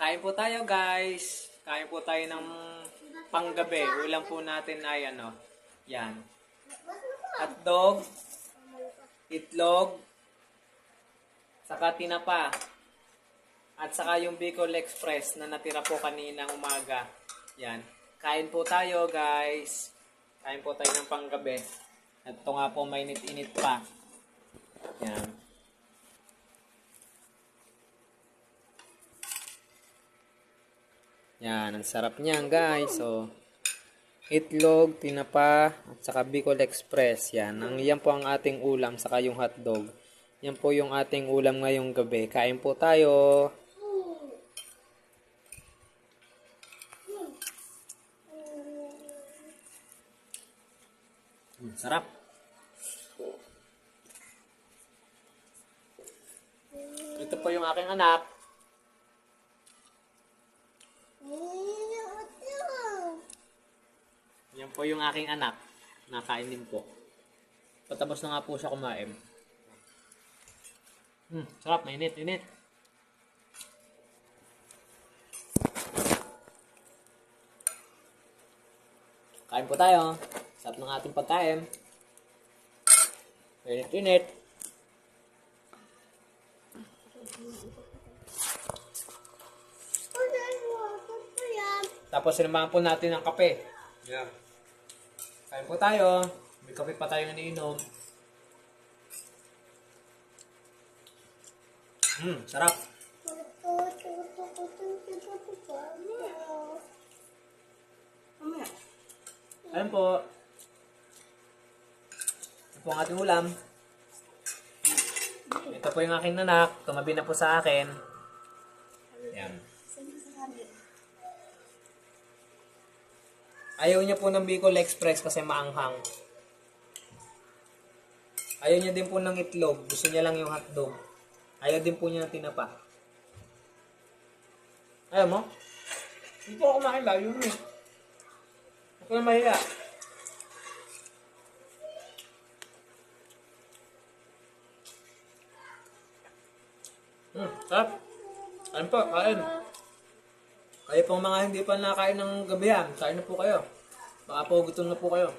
Kain po tayo guys. Kain po tayo ng panggabi. Ulam po natin ay yan. Hotdog, itlog, saka tinapa. At saka yung Bicol Express na natira po kaninang umaga. Yan. Kain po tayo guys. Kain po tayo ng panggabi. At ito nga po mainit-init pa. Yan. Yan, ang sarap niyan guys. So, itlog, tinapa, at saka Bicol Express. Yan, yan po ang ating ulam, saka yung hotdog. Yan po yung ating ulam ngayong gabi. Kain po tayo. Sarap. Ito po yung aking anak. Yan po yung aking anak. Nakain din po. Patapos na nga po siya kumain. Sarap. Mainit. Kain po tayo. Sarap ng ating pagkain. Mainit. Tapos sinamahan po natin ng kape. Yeah. Kain po tayo. May kape pa tayong iniinom. Sarap. Ayan po. Ito po ang ating ulam. Ito po yung aking anak. Tumabi na po sa akin. Ayan. Ayaw niya po ng Bicol Express kasi maanghang. Ayaw niya din po ng itlog. Gusto niya lang yung hotdog. Ayaw din po niya ng tinapa. Ayaw mo? Hindi po ako kumain ba? Yun eh. Ako na mahiya. Sarap. Kain po, kain. Kayo pong mga hindi pa nakain ng gabihan, kain na po kayo. Baka po gutom na po kayo.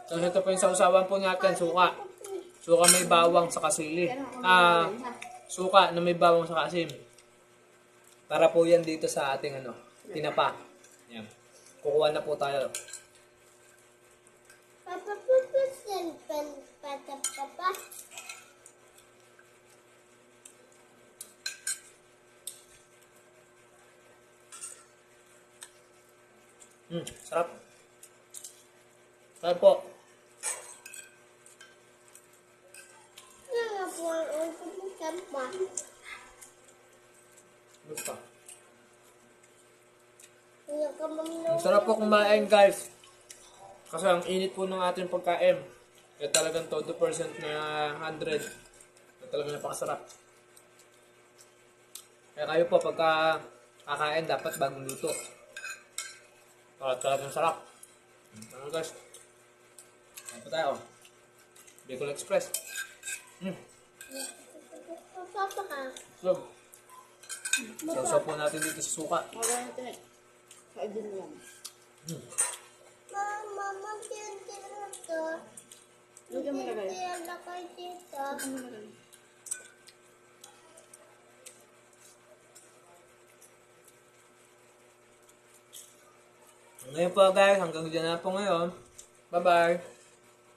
So ito po yung sausawan po natin, suka. Suka may bawang sa kasili. Suka na may bawang sa asim. Para po yan dito sa ating tinapa. Yan. Kukuha na po tayo. Sarap. Sarap po. Gusto. Ang sarap po kumain guys. Kasi ang init po ng ating pagkain. Kaya talagang todo percent na 100. Kaya talagang napakasarap. Kaya kayo po pagka kakain dapat bagong luto. Para talagang sarap. Ano guys? Kain po tayo. Bicol Express. So, sausaw po natin dito sa suka. Mama, magtiyan ito. Magtiyan lakay dito. Ngayon po guys, hanggang dyan na po ngayon. Bye-bye!